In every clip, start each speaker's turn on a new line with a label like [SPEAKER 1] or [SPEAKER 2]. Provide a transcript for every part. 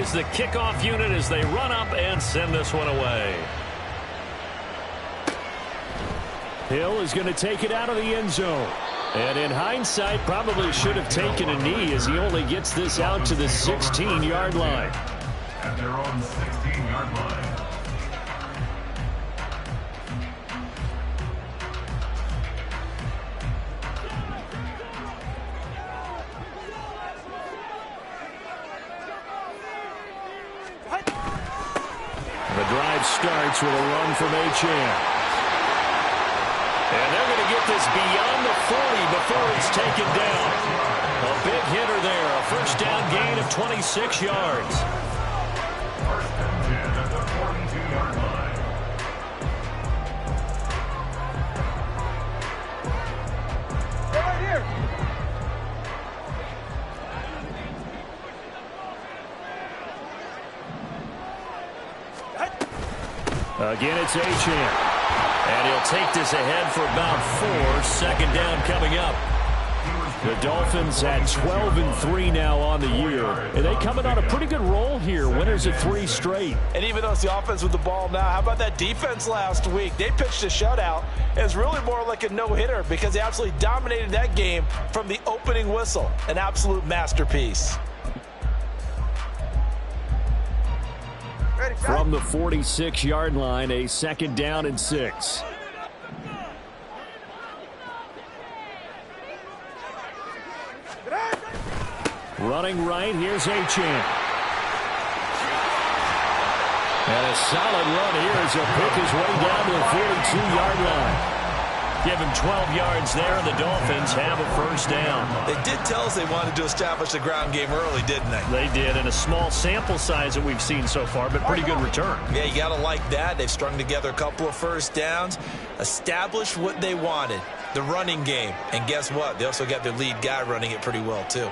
[SPEAKER 1] is the kickoff unit as they run up and send this one away. Hill is going to take it out of the end zone. And in hindsight, probably should have taken a knee as he only gets this out to the 16-yard line.
[SPEAKER 2] At their own 16-yard line.
[SPEAKER 1] The drive starts with a run from Achane. And they're going to get this beyond the 40 before it's taken down. A big hitter there. A first down gain of 26 yards.
[SPEAKER 2] First and 10 at the 42-yard line.
[SPEAKER 3] Stay right here.
[SPEAKER 1] Again, it's Achane. And he'll take this ahead for about 4. Second down coming up. The Dolphins at 12-3 now on the year. And they coming on a pretty good roll here. Winners of 3 straight.
[SPEAKER 4] And even though it's the offense with the ball now, how about that defense last week? They pitched a shutout. It's really more like a no-hitter because they absolutely dominated that game from the opening whistle. An absolute masterpiece.
[SPEAKER 1] From the 46-yard line, a second down and 6. Running right, here's Achane. And a solid run here as he'll pick his way down to the 42-yard line. Give him 12 yards there, and the Dolphins have a first down.
[SPEAKER 4] They did tell us they wanted to establish the ground game early, didn't they?
[SPEAKER 1] They did, in a small sample size that we've seen so far, but pretty good return.
[SPEAKER 4] Yeah, you got to like that. They've strung together a couple of first downs, established what they wanted, the running game. And guess what? They also got their lead guy running it pretty well, too.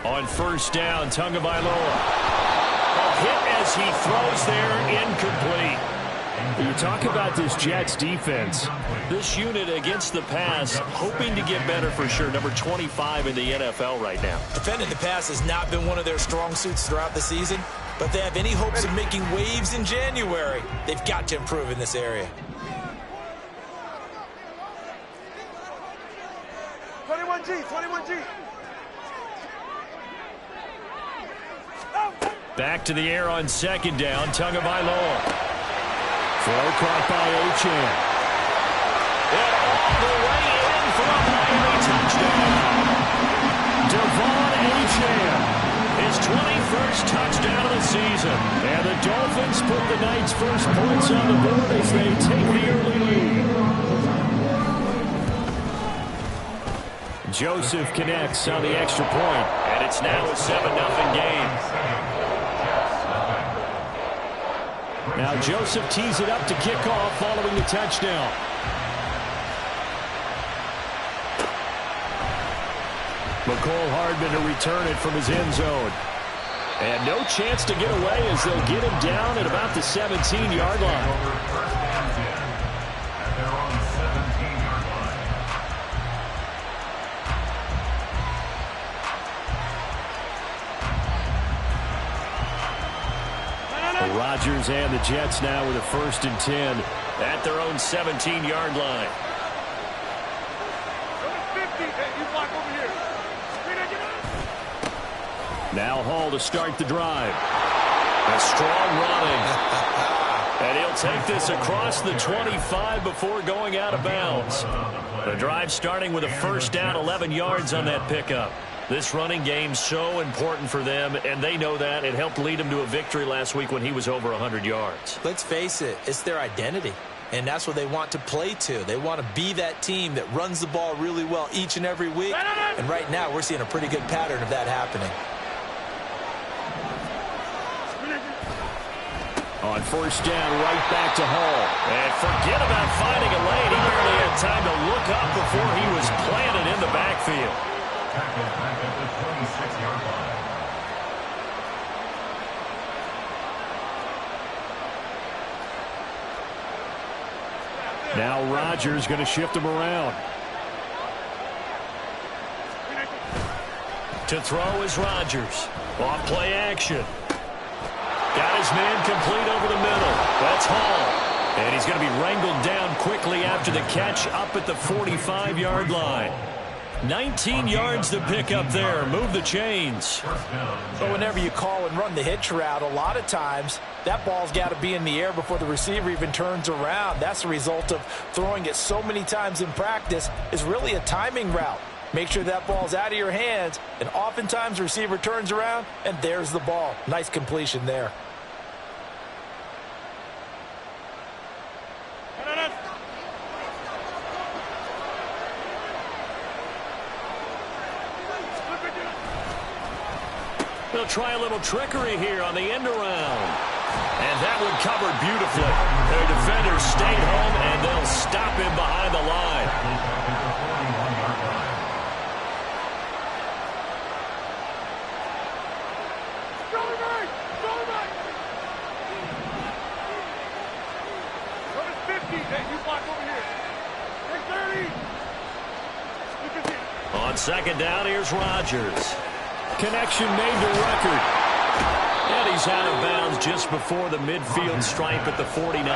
[SPEAKER 1] On first down, Tagovailoa. A hit as he throws there, incomplete. You talk about this Jets defense. This unit against the pass, hoping to get better for sure. Number 25 in the NFL right now.
[SPEAKER 4] Defending the pass has not been one of their strong suits throughout the season, but they have any hopes of making waves in January. They've got to improve in this area.
[SPEAKER 3] 21G.
[SPEAKER 1] Back to the air on second down, Tagovailoa. Throw caught by Achane. And all the way in for a Miami touchdown. Devon Achane, his 21st touchdown of the season. And the Dolphins put the night's first points on the board as they take the early lead. Joseph connects on the extra point, and it's now a 7-0 game. Now Joseph tees it up to kick off following the touchdown. McCole Hardman to return it from his end zone. And no chance to get away as they'll get him down at about the 17-yard line. Rodgers and the Jets now with a 1st and 10 at their own 17-yard line. Now Hall to start the drive. A strong running. And he'll take this across the 25 before going out of bounds. The drive starting with a first down, 11 yards on that pickup. This running game so important for them, and they know that. It helped lead them to a victory last week when he was over 100 yards.
[SPEAKER 4] Let's face it, it's their identity, and that's what they want to play to. They want to be that team that runs the ball really well each and every week, and right now we're seeing a pretty good pattern of that happening.
[SPEAKER 1] On first down, right back to Hall. And forget about finding a lane. He barely had time to look up before he was planted in the backfield.
[SPEAKER 2] Tackle back at the 26-yard line.
[SPEAKER 1] Now Rodgers going to shift him around. To throw is Rodgers. Off play action. Got his man complete over the middle. That's Hall. And he's going to be wrangled down quickly after the catch up at the 45-yard line. 19 yards to pick up there. Move the chains.
[SPEAKER 4] But whenever you call and run the hitch route, a lot of times that ball's got to be in the air before the receiver even turns around. That's the result of throwing it so many times in practice. Is really a timing route. Make sure that ball's out of your hands, and oftentimes the receiver turns around, and there's the ball. Nice completion there.
[SPEAKER 1] They'll try a little trickery here on the end around. And that one covered beautifully. Their defenders stayed home, and they'll stop him behind the line. On second down, here's Rodgers. Connection made to Record. And he's out of bounds just before the midfield stripe at the 49.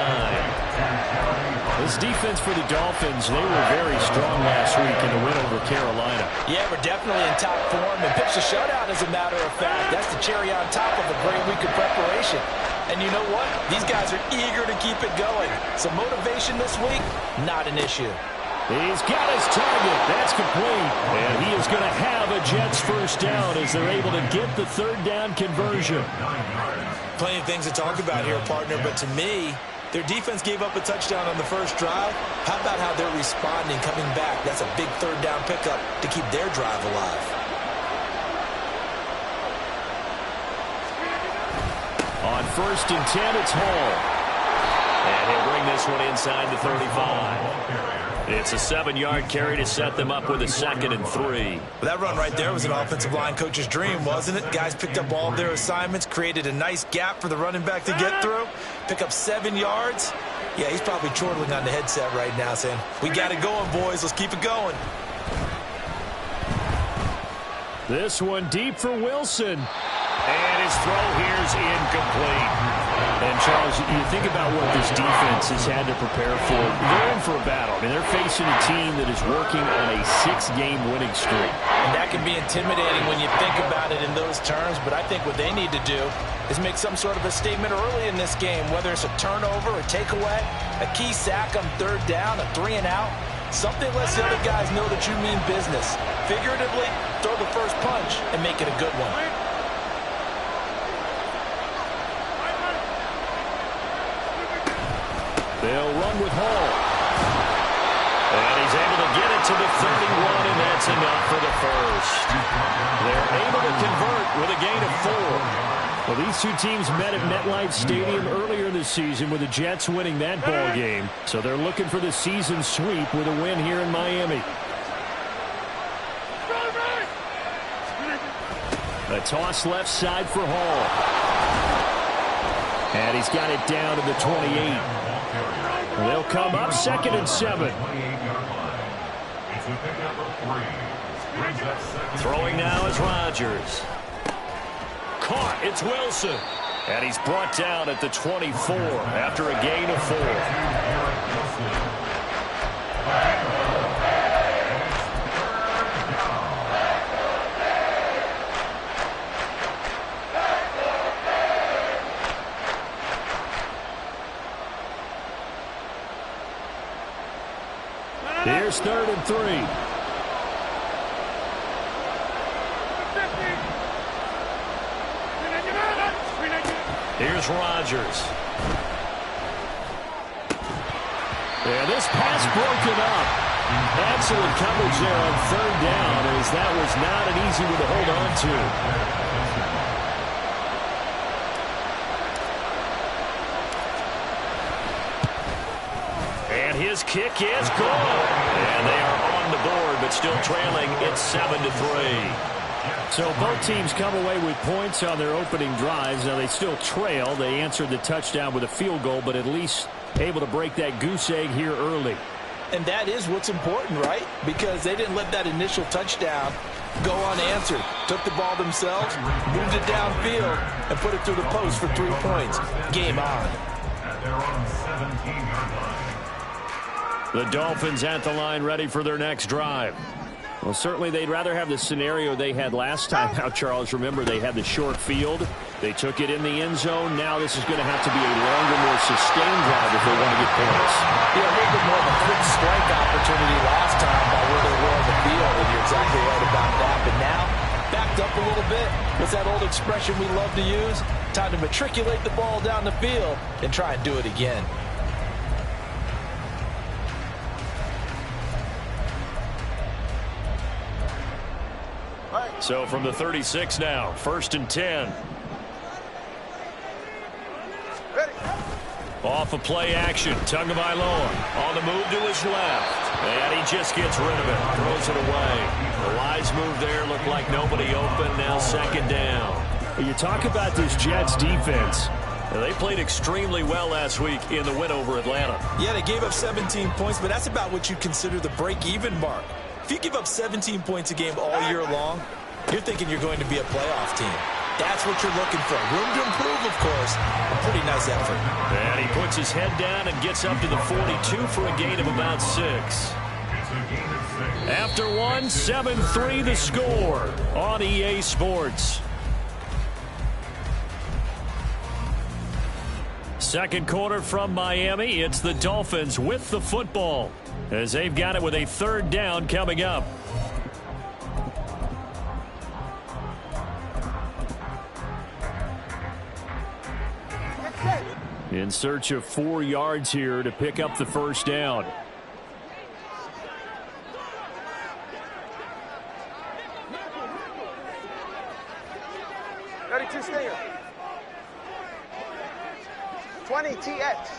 [SPEAKER 1] This defense for the Dolphins, they were very strong last week in the win over Carolina.
[SPEAKER 4] Yeah, we're definitely in top form and pitched a shutout, as a matter of fact. That's the cherry on top of a great week of preparation. And you know what? These guys are eager to keep it going. So motivation this week, not an issue.
[SPEAKER 1] He's got his target. That's complete. And he is going to have a Jets first down as they're able to get the third down conversion.
[SPEAKER 4] Plenty of things to talk about here, partner, but to me, their defense gave up a touchdown on the first drive. How about how they're responding, coming back? That's a big third down pickup to keep their drive alive.
[SPEAKER 1] On 1st and 10, it's Hall. And he'll bring this one inside the 35. It's a 7-yard carry to set them up with a 2nd and 3.
[SPEAKER 4] Well, that run right there was an offensive line coach's dream, wasn't it? Guys picked up all of their assignments, created a nice gap for the running back to get through, pick up 7 yards. Yeah, he's probably chortling on the headset right now saying, we got it going, boys. Let's keep it going.
[SPEAKER 1] This one deep for Wilson. And his throw here is incomplete. And, Charles, you think about what this defense has had to prepare for. They're in for a battle. I mean, they're facing a team that is working on a 6-game winning streak.
[SPEAKER 4] And that can be intimidating when you think about it in those terms. But I think what they need to do is make some sort of a statement early in this game, whether it's a turnover, a takeaway, a key sack on 3rd down, a 3-and-out. Something lets the other guys know that you mean business. Figuratively, throw the first punch and make it a good one.
[SPEAKER 1] They'll run with Hall. And he's able to get it to the 31, and that's enough for the first. They're able to convert with a gain of 4. Well, these two teams met at MetLife Stadium earlier this season with the Jets winning that ball game. So they're looking for the season sweep with a win here in Miami. A toss left side for Hall. And he's got it down to the 28. They'll come up 2nd and 7. Throwing now is Rodgers. Caught. It's Wilson. And he's brought down at the 24 after a gain of 4. Here's 3rd and 3. Here's Rodgers. And this pass broken up. Excellent coverage there on 3rd down, as that was not an easy one to hold on to. His kick is good. And they are on the board, but still trailing. It's 7-3. So both teams come away with points on their opening drives. Now they still trail. They answered the touchdown with a field goal, but at least able to break that goose egg here early.
[SPEAKER 4] And that is what's important, right? Because they didn't let that initial touchdown go unanswered. Took the ball themselves, moved it downfield, and put it through the post for 3 points. Game on.
[SPEAKER 2] At their own 17-yard line.
[SPEAKER 1] The Dolphins at the line ready for their next drive. Well, certainly they'd rather have the scenario they had last time out, Charles. Remember, they had the short field. They took it in the end zone. Now this is going to have to be a longer, more sustained drive if they want to get points.
[SPEAKER 4] Yeah, a little bit more of a quick strike opportunity last time by where they were on the field, and you're exactly right about that. But now, backed up a little bit. What's that old expression we love to use? Time to matriculate the ball down the field and try and do it again.
[SPEAKER 1] So from the 36 now, 1st and 10.
[SPEAKER 3] Ready.
[SPEAKER 1] Off of play action, Tagovailoa on the move to his left. And he just gets rid of it, throws it away. The Lions move there, look like nobody open, now 2nd down. You talk about this Jets defense. They played extremely well last week in the win over Atlanta.
[SPEAKER 4] Yeah, they gave up 17 points, but that's about what you consider the break-even mark. If you give up 17 points a game all year long, you're thinking you're going to be a playoff team. That's what you're looking for. Room to improve, of course. A pretty nice effort.
[SPEAKER 1] And he puts his head down and gets up to the 42 for a gain of about 6. After one, 7-3 the score on EA Sports. Second quarter from Miami. It's the Dolphins with the football as they've got it with a 3rd down coming up. In search of 4 yards here to pick up the 1st down.
[SPEAKER 3] Ready, Stinger. 20 TX.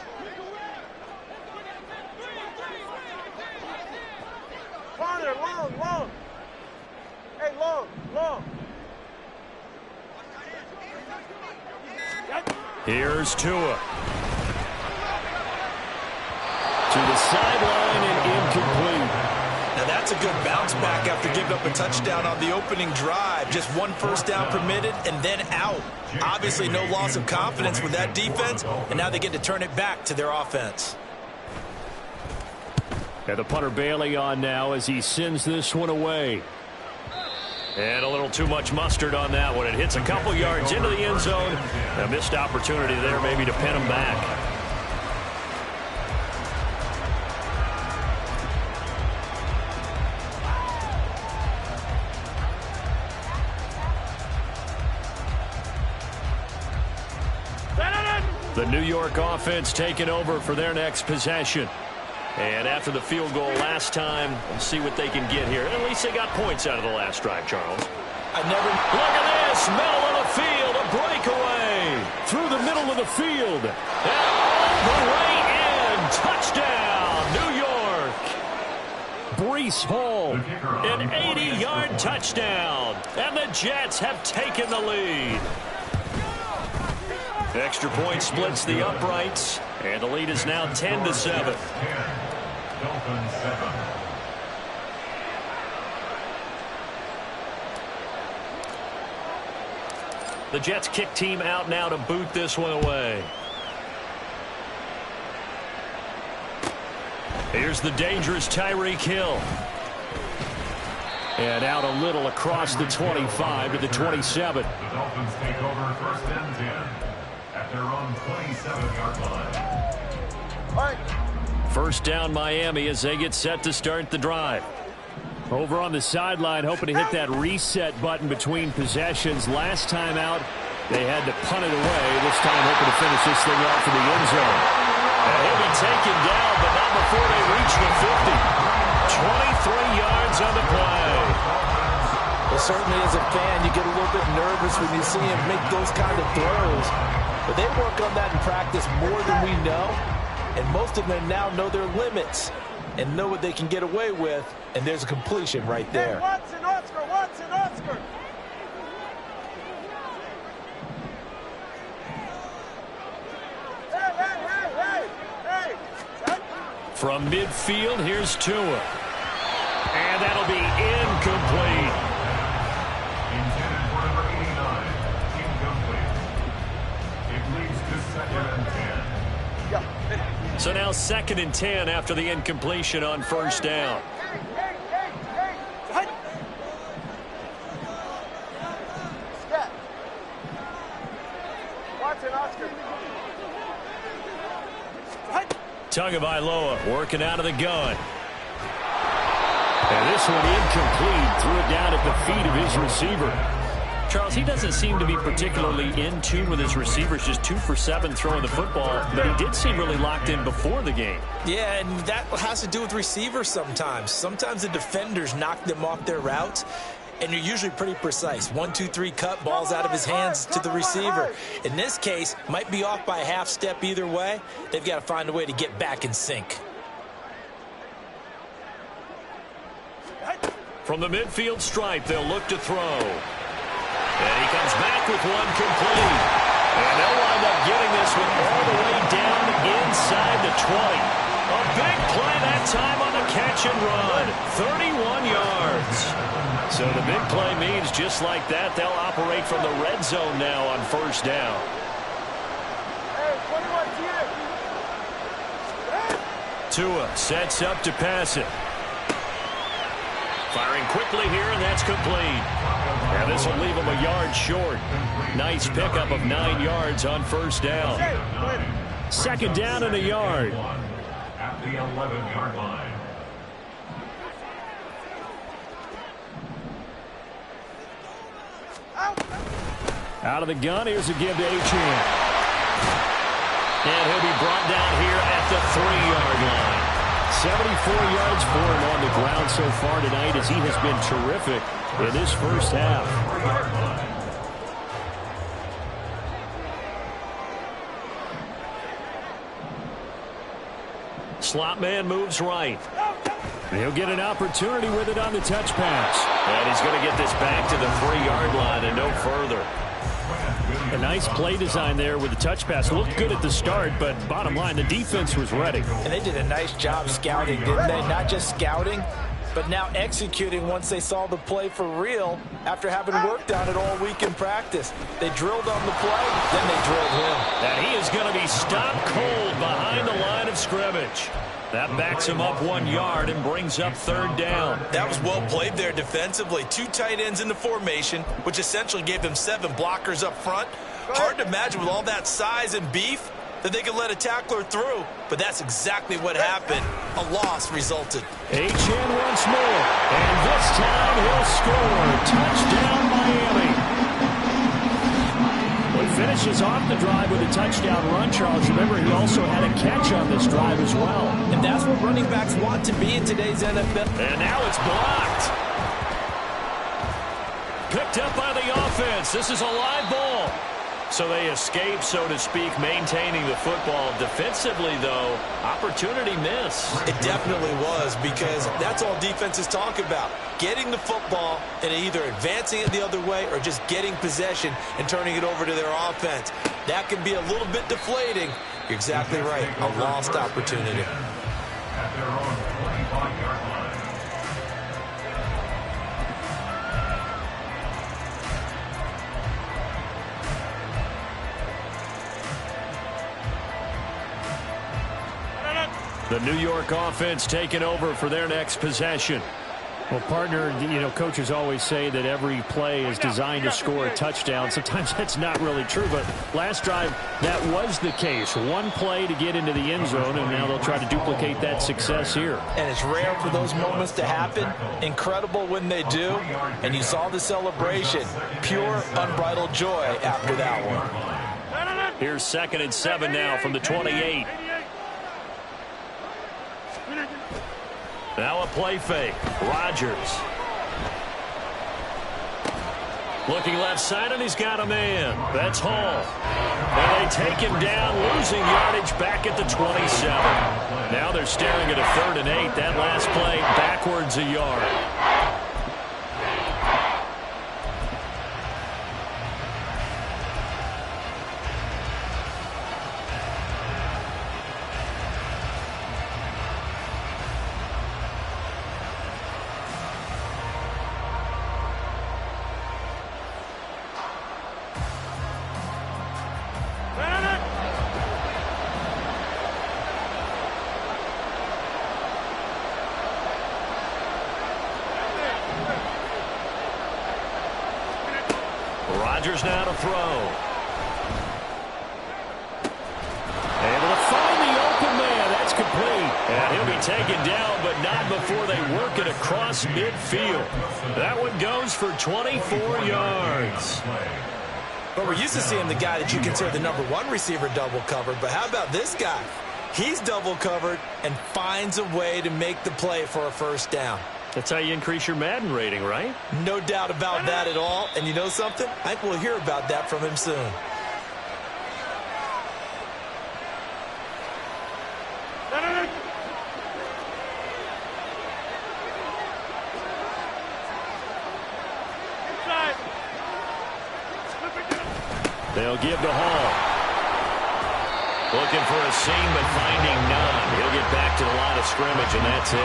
[SPEAKER 3] Corner, long. Hey, long.
[SPEAKER 1] Here's Tua. To the sideline and incomplete.
[SPEAKER 4] Now that's a good bounce back after giving up a touchdown on the opening drive. Just 1 first down permitted and then out. Obviously no loss of confidence with that defense, and now they get to turn it back to their offense.
[SPEAKER 1] And the punter Bailey on now as he sends this one away. And a little too much mustard on that one. It hits a couple yards into the end zone. A missed opportunity there maybe to pin him back. The New York offense taking over for their next possession. And after the field goal last time, we'll see what they can get here. At least they got points out of the last drive, Charles.
[SPEAKER 4] Look
[SPEAKER 1] at this, middle of the field, a breakaway through the middle of the field. And all the way in, touchdown, New York. Breece Hall, an 80-yard touchdown, and the Jets have taken the lead. Extra point splits the uprights, and the lead is now 10-7.
[SPEAKER 2] Dolphins 7.
[SPEAKER 1] The Jets kick team out now to boot this one away. Here's the dangerous Tyreek Hill. And out a little across the 25 to the 27.
[SPEAKER 2] The Dolphins take over 1st and 10 at their own 27-yard line.
[SPEAKER 3] All right.
[SPEAKER 1] 1st down Miami as they get set to start the drive. Over on the sideline, hoping to hit that reset button between possessions. Last time out, they had to punt it away. This time hoping to finish this thing off in the end zone. And he'll be taken down, but not before they reach the 50. 23 yards on the play.
[SPEAKER 4] Well, certainly as a fan, you get a little bit nervous when you see him make those kind of throws. But they work on that in practice more than we know. And most of them now know their limits and know what they can get away with. And there's a completion right there.
[SPEAKER 3] Hey, Watson, Oscar. Hey.
[SPEAKER 1] From midfield, here's Tua. And that'll be incomplete.
[SPEAKER 2] Intended for number 89, incomplete. It leads to 2nd and 10.
[SPEAKER 1] So now 2nd and 10 after the incompletion on first down.
[SPEAKER 3] Step. Watson, Oscar.
[SPEAKER 1] Tagovailoa working out of the gun. And this one incomplete. Threw it down at the feet of his receiver. Charles, he doesn't seem to be particularly in tune with his receivers, just 2 for 7 throwing the football, but he did seem really locked in before the game.
[SPEAKER 4] Yeah, and that has to do with receivers sometimes. Sometimes the defenders knock them off their routes, and you're usually pretty precise. 1, 2, 3 cut, balls out of his hands to the receiver. In this case, might be off by a half step either way. They've got to find a way to get back in sync.
[SPEAKER 1] From the midfield stripe, they'll look to throw. And he comes back with one complete. And they'll wind up getting this one all the way down inside the 20. A big play that time on the catch and run. 31 yards. So the big play means just like that, they'll operate from the red zone now on first down.
[SPEAKER 3] Hey, 21
[SPEAKER 1] Tua sets up to pass it. Firing quickly here, and that's complete. And this will leave him a yard short. Nice pickup of 9 yards on first down. 2nd down and a yard.
[SPEAKER 2] At the 11-yard line.
[SPEAKER 1] Out of the gun, here's a give to Achane. And he'll be brought down here at the 3-yard line. 74 yards for him on the ground so far tonight as he has been terrific in this first half. Slot man moves right. He'll get an opportunity with it on the touch pass. And he's going to get this back to the 3-yard line and no further. A nice play design there with the touch pass. Looked good at the start, but bottom line, the defense was ready.
[SPEAKER 4] And they did a nice job scouting, didn't they? Not just scouting, but now executing once they saw the play for real after having worked on it all week in practice. They drilled on the play, then they drilled him.
[SPEAKER 1] And he is going to be stopped cold behind the line of scrimmage. That backs him up 1 yard and brings up 3rd down.
[SPEAKER 4] That was well played there defensively. 2 tight ends in the formation, which essentially gave them 7 blockers up front. Hard to imagine with all that size and beef that they could let a tackler through, but that's exactly what happened. A loss resulted.
[SPEAKER 1] Achane once more, and this time he'll score. Touchdown, Miami. Well, he finishes off the drive with a touchdown run, Charles. Remember, he also had a catch on this drive as well.
[SPEAKER 4] And that's what running backs want to be in today's NFL.
[SPEAKER 1] And now it's blocked. Picked up by the offense. This is a live ball. So they escape, so to speak, maintaining the football. Defensively, though, opportunity miss.
[SPEAKER 4] It definitely was, because that's all defenses talk about. Getting the football and either advancing it the other way or just getting possession and turning it over to their offense. That can be a little bit deflating. You're exactly right. A lost opportunity.
[SPEAKER 2] At their own 25-yard line.
[SPEAKER 1] The New York offense taking over for their next possession.
[SPEAKER 5] Well, partner, coaches always say that every play is designed to score a touchdown. Sometimes that's not really true, but last drive, that was the case. One play to get into the end zone, and now they'll try to duplicate that success here.
[SPEAKER 4] And it's rare for those moments to happen. Incredible when they do. And you saw the celebration. Pure, unbridled joy after that one.
[SPEAKER 1] Here's 2nd and 7 now from the 28. Now a play fake. Rodgers. Looking left side, and he's got a man. That's Hall. And they take him down, losing yardage back at the 27. Now they're staring at a 3rd and 8. That last play backwards a yard. Rodgers now to throw. Able to find the open man. That's complete. And he'll be taken down, but not before they work it across midfield. That one goes for 24 yards.
[SPEAKER 4] But we're used to seeing the guy that you consider the #1 receiver double covered. But how about this guy? He's double covered and finds a way to make the play for a first down.
[SPEAKER 5] That's how you increase your Madden rating, right?
[SPEAKER 4] No doubt about that at all. And you know something? I think we'll hear about that from him soon.
[SPEAKER 1] They'll give to Hall. Looking for a seam, but finding none. He'll get back to the line of scrimmage, and that's it.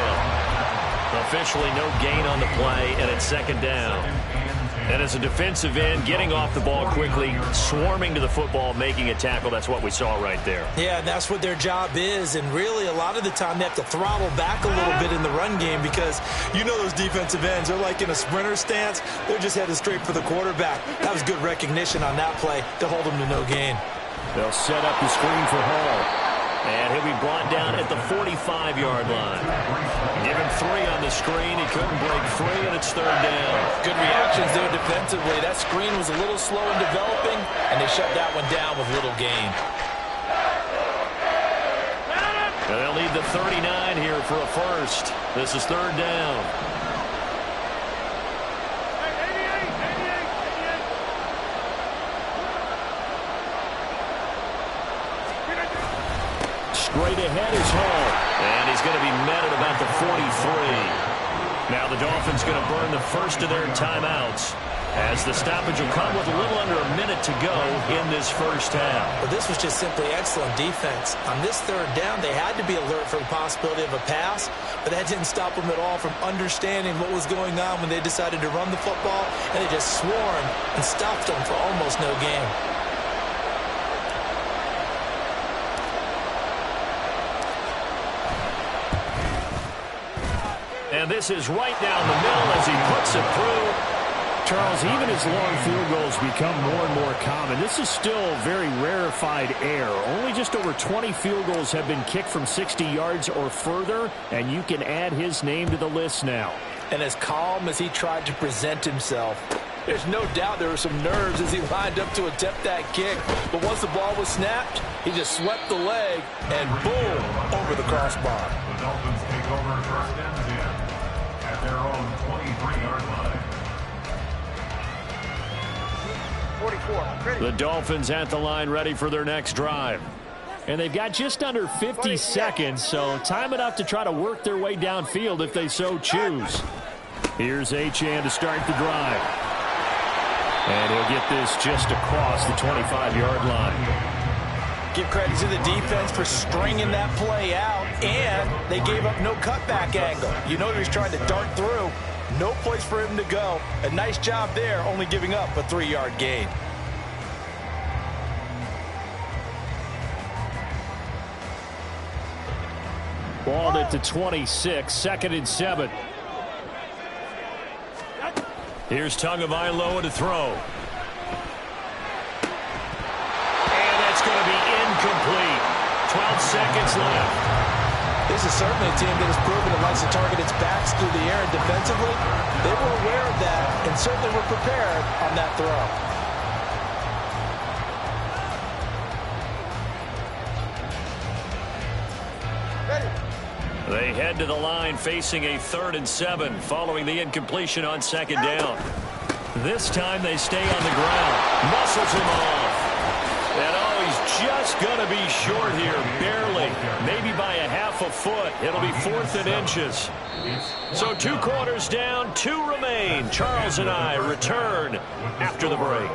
[SPEAKER 1] Officially no gain on the play, and it's second down. And as a defensive end, getting off the ball quickly, swarming to the football, making a tackle, that's what we saw right there.
[SPEAKER 4] Yeah, that's what their job is, and really a lot of the time they have to throttle back a little bit in the run game because you know those defensive ends, they're like in a sprinter stance. They're just headed straight for the quarterback. That was good recognition on that play to hold them to no gain.
[SPEAKER 5] They'll set up the screen for Hall.
[SPEAKER 1] And he'll be brought down at the 45-yard line. Give him 3 on the screen. He couldn't break free, and it's third down.
[SPEAKER 4] Good reactions there defensively. That screen was a little slow in developing, and they shut that one down with little gain.
[SPEAKER 1] And they'll need the 39 here for a first. This is third down.
[SPEAKER 5] Straight ahead is Hall.
[SPEAKER 1] And he's going to be met at about the 43. Now the Dolphins going to burn the first of their timeouts as the stoppage will come with a little under a minute to go in this first half.
[SPEAKER 4] But this was just simply excellent defense. On this third down, they had to be alert for the possibility of a pass, but that didn't stop them at all from understanding what was going on when they decided to run the football, and they just swarmed and stopped them for almost no gain.
[SPEAKER 1] And this is right down the middle as he puts it through.
[SPEAKER 5] Charles, even as long field goals become more and more common, this is still very rarefied air. Only just over 20 field goals have been kicked from 60 yards or further, and you can add his name to the list now.
[SPEAKER 4] And as calm as he tried to present himself, there's no doubt there were some nerves as he lined up to attempt that kick. But once the ball was snapped, he just swept the leg and boom, over the crossbar.
[SPEAKER 2] The Dolphins take over first and 10 at their own 23-yard line.
[SPEAKER 3] 44.
[SPEAKER 5] The Dolphins at the line ready for their next drive. And they've got just under 50 seconds, so time enough to try to work their way downfield if they so choose. Here's Achane to start the drive. And he'll get this just across the 25-yard line.
[SPEAKER 4] Give credit to the defense for stringing that play out, and they gave up no cutback angle. You know he was trying to dart through. No place for him to go. A nice job there, only giving up a 3-yard gain.
[SPEAKER 5] Balled at the 26, 2nd and 7.
[SPEAKER 1] Here's Tagovailoa to throw. And that's going to be incomplete. 12 seconds left.
[SPEAKER 4] This is certainly a team that has proven it likes to target its backs through the air, and defensively, they were aware of that and certainly were prepared on that throw.
[SPEAKER 1] They head to the line facing a 3rd and 7 following the incompletion on 2nd down. This time they stay on the ground. Muscles him off. And oh, he's just going to be short here, barely. Maybe by a half a foot. It'll be 4th and inches. So 2 quarters down, 2 remain. Charles and I return after the break.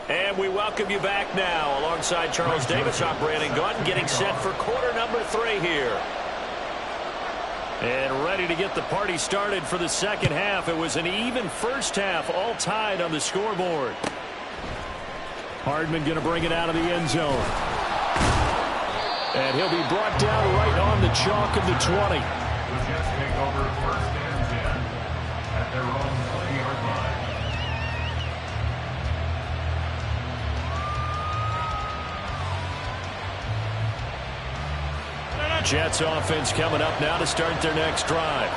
[SPEAKER 1] And we welcome you back now alongside Charles Davis. I'm Brandon Gaudin getting set for quarter number 3 here. And ready to get the party started for the second half. It was an even first half, all tied on the scoreboard.
[SPEAKER 5] Hardman going to bring it out of the end zone. And he'll be brought down right on the chalk of the 20.
[SPEAKER 2] The Jets take over first and 10 at their own 20-yard line.
[SPEAKER 5] Jets offense coming up now to start their next drive.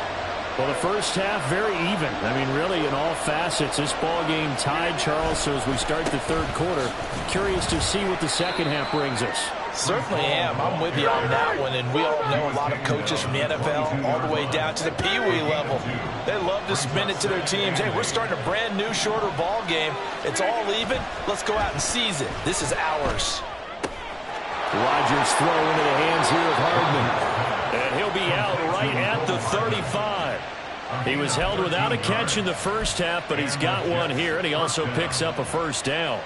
[SPEAKER 5] Well, the first half very even. I mean, really in all facets. This ball game tied, Charles, so as we start the third quarter, curious to see what the second half brings us.
[SPEAKER 4] Certainly am. I'm with you on that one, and we all know a lot of coaches from the NFL all the way down to the Pee-wee level. They love to spin it to their teams. Hey, we're starting a brand new, shorter ball game. It's all even. Let's go out and seize it. This is ours.
[SPEAKER 5] Rodgers throw into the hands here of Hardman. And he'll be out right at the 35. He was held without a catch in the first half, but he's got one here, and he also picks up a first down.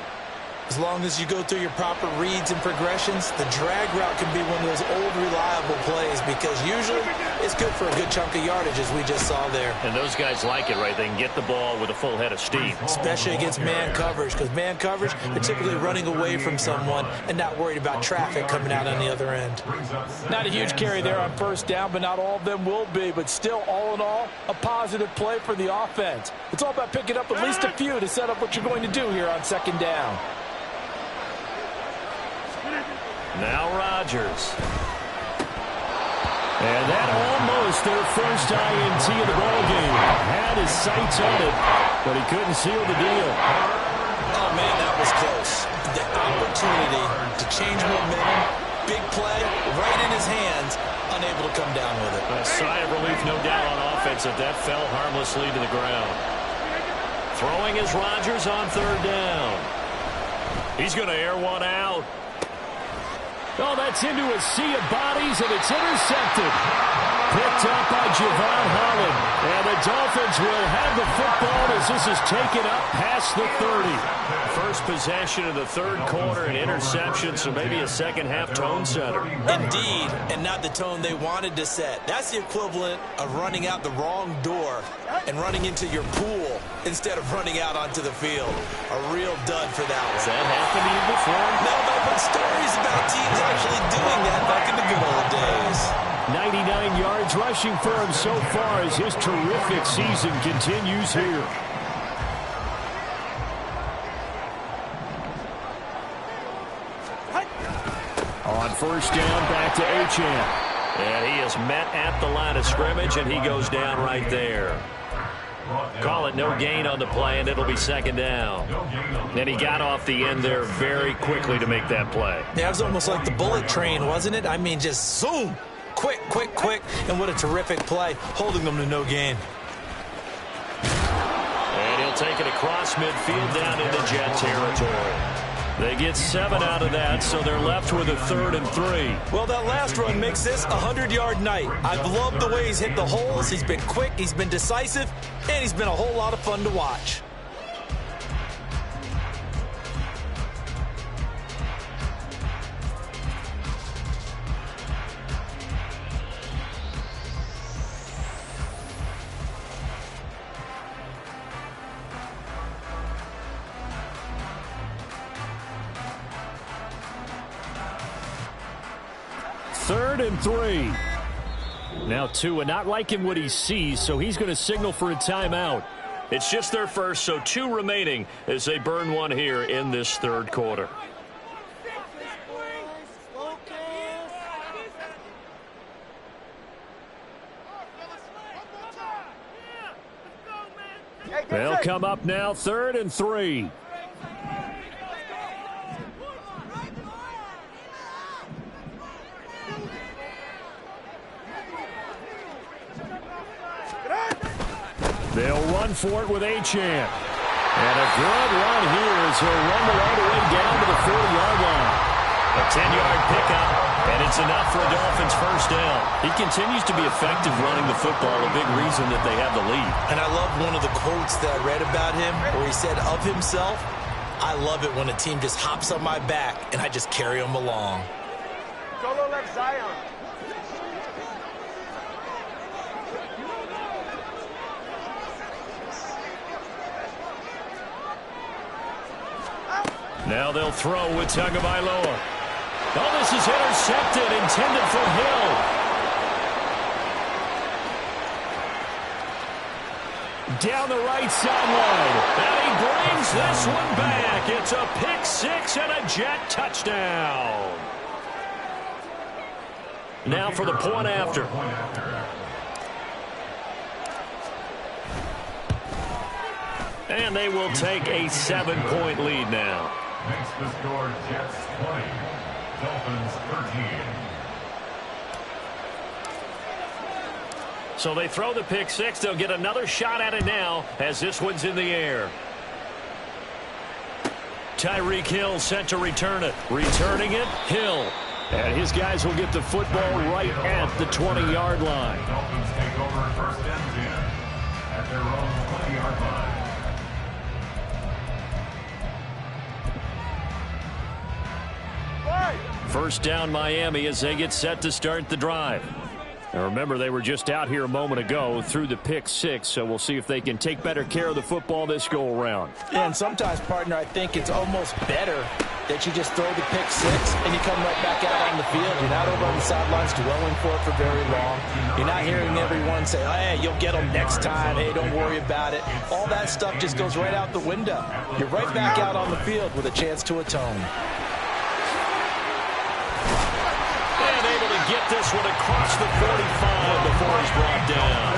[SPEAKER 4] As long as you go through your proper reads and progressions, the drag route can be one of those old reliable plays because usually it's good for a good chunk of yardage, as we just saw there.
[SPEAKER 5] And those guys like it, right? They can get the ball with a full head of steam.
[SPEAKER 4] Especially against man coverage, because man coverage, they're typically running away from someone and not worried about traffic coming out on the other end. Not a huge carry there on first down, but not all of them will be. But still, all in all, a positive play for the offense. It's all about picking up at least a few to set up what you're going to do here on second down.
[SPEAKER 5] Now Rodgers. And that almost their first INT of the ballgame. Had his sights on it, but he couldn't seal the deal.
[SPEAKER 4] Oh, man, that was close. The opportunity to change momentum, big play, right in his hands, unable to come down with it.
[SPEAKER 5] A sigh of relief, no doubt, on offense if that fell harmlessly to the ground. Throwing is Rodgers on third down. He's going to air one out. Oh, that's into a sea of bodies, and it's intercepted. Picked up by Javon Holland. And the Dolphins will have the football as this is taken up past the 30. First possession of the third quarter, an interception, so maybe a second-half tone setter.
[SPEAKER 4] Indeed, and not the tone they wanted to set. That's the equivalent of running out the wrong door and running into your pool instead of running out onto the field. A real dud for that one.
[SPEAKER 5] Has that happened to you before?
[SPEAKER 4] No, but stories about teams actually doing that back in the good old days.
[SPEAKER 5] 99 yards rushing for him so far as his terrific season continues here. On first down, back to Achane. And he is met at the line of scrimmage, and he goes down right there. Call it no gain on the play, and it'll be second down. And he got off the end there very quickly to make that play.
[SPEAKER 4] Yeah, it was almost like the bullet train, wasn't it? I mean, just zoom. Quick, quick, quick. And what a terrific play, holding them to no gain.
[SPEAKER 5] And he'll take it across midfield down into Jet territory. They get 7 out of that, so they're left with a 3rd and 3.
[SPEAKER 4] Well, that last run makes this a 100-yard night. I've loved the way he's hit the holes. He's been quick, he's been decisive, and he's been a whole lot of fun to watch.
[SPEAKER 5] Third and 3. Now Tua not liking what he sees, so he's going to signal for a timeout. It's just their first, so 2 remaining as they burn one here in this third quarter. They'll come up now, 3rd and 3. They'll run for it with Achane. And a good run here as he'll run it all the way down to the 40-yard line. A 10-yard pickup, and it's enough for a Dolphins first down. He continues to be effective running the football, a big reason that they have the lead.
[SPEAKER 4] And I love one of the quotes that I read about him where he said of himself, I love it when a team just hops on my back and I just carry them along.
[SPEAKER 3] Solo left Zion.
[SPEAKER 1] Now they'll throw with Tagovailoa. Oh, this is intercepted, intended for Hill. Down the right sideline. And he brings this one back. It's a pick six and a Jet touchdown. Now for the point after. And they will take a 7-point lead now.
[SPEAKER 2] Makes the score Jets 20, Dolphins 13.
[SPEAKER 1] So they throw the pick six. They'll get another shot at it now as this one's in the air. Tyreek Hill set to return it. Returning it, Hill. And his guys will get the football right at the 20-yard line.
[SPEAKER 2] Dolphins take over first and 10 at their own 20-yard line.
[SPEAKER 1] First down Miami as they get set to start the drive. Now remember, they were just out here a moment ago through the pick six, so we'll see if they can take better care of the football this go around.
[SPEAKER 4] Yeah, and sometimes, partner, I think it's almost better that you just throw the pick six and you come right back out on the field. You're not over on the sidelines dwelling for it for very long. You're not hearing everyone say, hey, you'll get them next time. Hey, don't worry about it. All that stuff just goes right out the window. You're right back out on the field with a chance to atone.
[SPEAKER 1] Get this one across the 45 before he's brought down.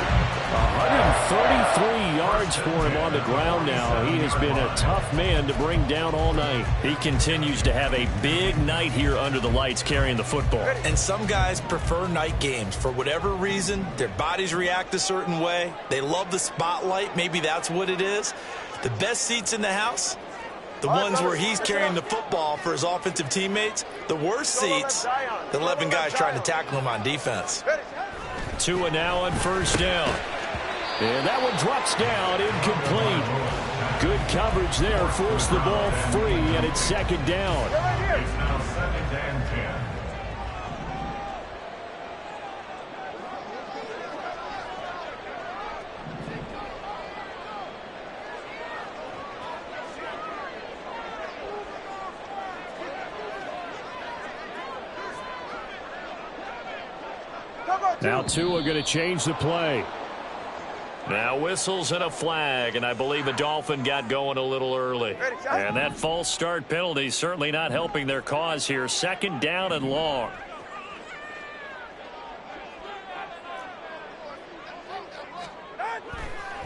[SPEAKER 1] 133 yards for him on the ground now. He has been a tough man to bring down all night. He continues to have a big night here under the lights carrying the football.
[SPEAKER 4] And some guys prefer night games. For whatever reason, their bodies react a certain way. They love the spotlight. Maybe that's what it is. The best seats in the house, the ones where he's carrying the football for his offensive teammates. The worst seats, the 11 guys trying to tackle him on defense.
[SPEAKER 1] Tua now on first down. And that one drops down, incomplete. Good coverage there, forced the ball free, and it's second down.
[SPEAKER 2] It's now second and 10.
[SPEAKER 1] Now Tua going to change the play. Now whistles and a flag, and I believe a Dolphin got going a little early. And that false start penalty certainly not helping their cause here. Second down and long.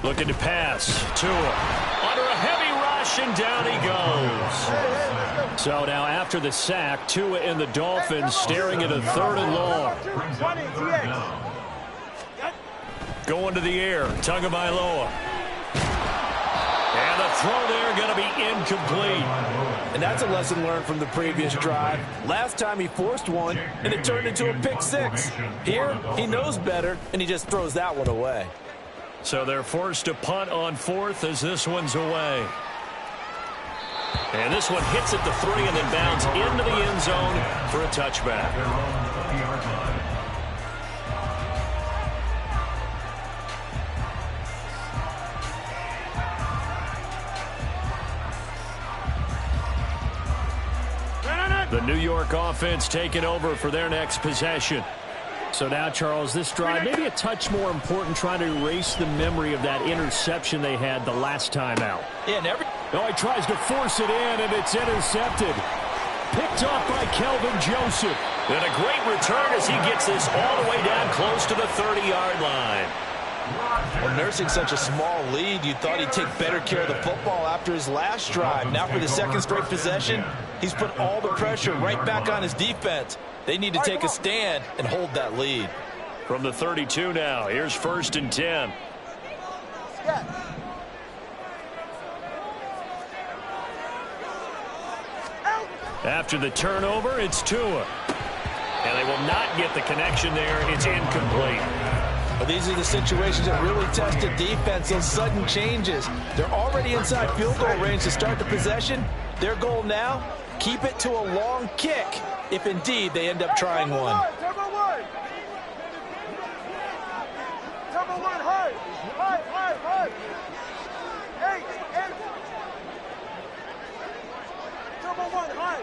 [SPEAKER 1] Looking to pass. Tua under a heavy rush, and down he goes. So now after the sack, Tua and the Dolphins staring at a third and long. Going to the air, Tagovailoa. And the throw there going to be incomplete.
[SPEAKER 4] And that's a lesson learned from the previous drive. Last time he forced one, and it turned into a pick six. Here, he knows better, and he just throws that one away.
[SPEAKER 1] So they're forced to punt on fourth as this one's away. And this one hits at the 3 and then bounds into the end zone for a touchback. The New York offense taking over for their next possession. So now, Charles, this drive maybe a touch more important, trying to erase the memory of that interception they had the last time out.
[SPEAKER 4] Yeah,
[SPEAKER 1] Oh, he tries to force it in, and it's intercepted. Picked off by Kelvin Joseph. And a great return as he gets this all the way down close to the 30-yard line.
[SPEAKER 4] Well, nursing such a small lead, you thought he'd take better care of the football after his last drive. Now for the second straight possession, he's put all the pressure right back on his defense. They need to take a stand and hold that lead.
[SPEAKER 1] From the 32 now, here's first and 10. After the turnover, it's Tua. And they will not get the connection there. It's incomplete.
[SPEAKER 4] Well, these are the situations that really test the defense, those sudden changes. They're already inside field goal range to start the possession. Their goal now, keep it to a long kick, if indeed they end up trying one.
[SPEAKER 3] 1-on-1, high.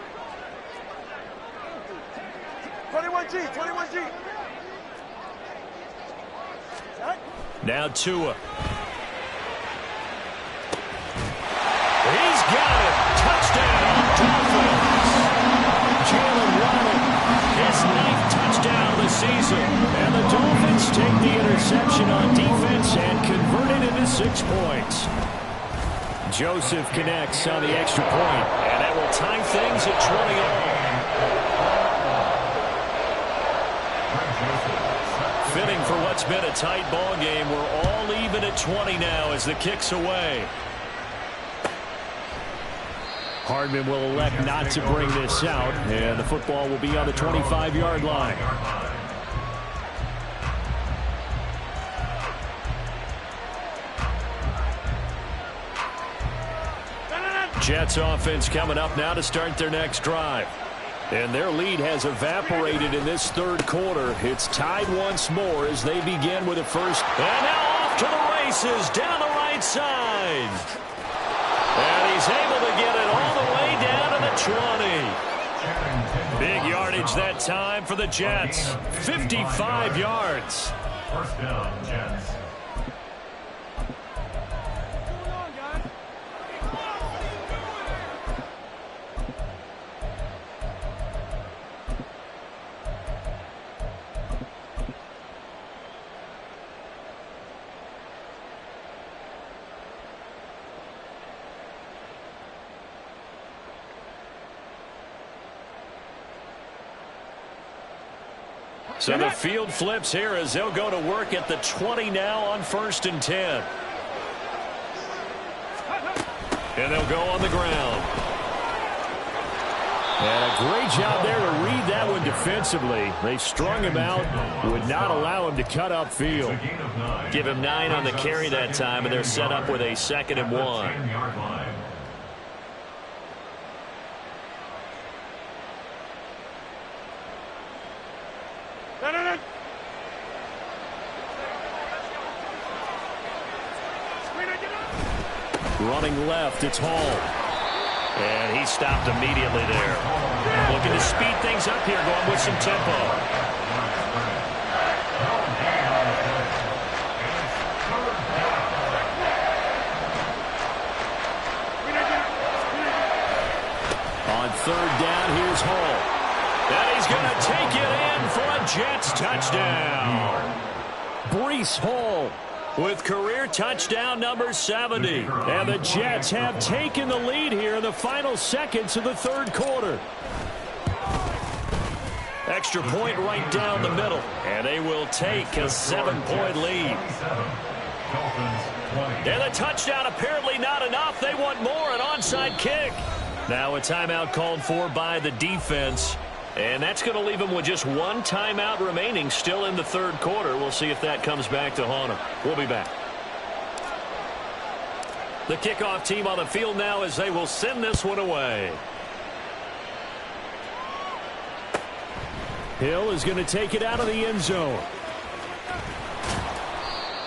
[SPEAKER 3] 21G, 21G.
[SPEAKER 1] Now Tua. He's got it. Touchdown, Dolphins. Jalen Waddle, his 9th touchdown of the season. And the Dolphins take the interception on defense and convert it into 6 points. Joseph connects on the extra point, and that will tie things at 20-all. Fitting for what's been a tight ball game. We're all even at 20 now as the kick's away. Hardman will elect not to bring this out, and the football will be on the 25-yard line. Jets offense coming up now to start their next drive. And their lead has evaporated in this third quarter. It's tied once more as they begin with a first. And now off to the races down the right side. And he's able to get it all the way down to the 20. Big yardage that time for the Jets. 55 yards.
[SPEAKER 2] First down, Jets.
[SPEAKER 1] So the field flips here as they'll go to work at the 20 now on 1st and 10. And they'll go on the ground. And a great job there to read that one defensively. They strung him out, would not allow him to cut upfield. Give him 9 on the carry that time, and they're set up with a 2nd and 1. Running left, it's Hall. And he stopped immediately there. Looking to speed things up here, going with some tempo. On 3rd down, here's Hall. And he's going to take it in for a Jets touchdown. Breece Hall with career touchdown number 70. And the Jets have taken the lead here in the final seconds of the third quarter. Extra point right down the middle. And they will take a 7-point lead. And the touchdown apparently not enough. They want more, an onside kick. Now a timeout called for by the defense. And that's going to leave them with just 1 timeout remaining still in the third quarter. We'll see if that comes back to haunt them. We'll be back. The kickoff team on the field now as they will send this one away. Hill is going to take it out of the end zone.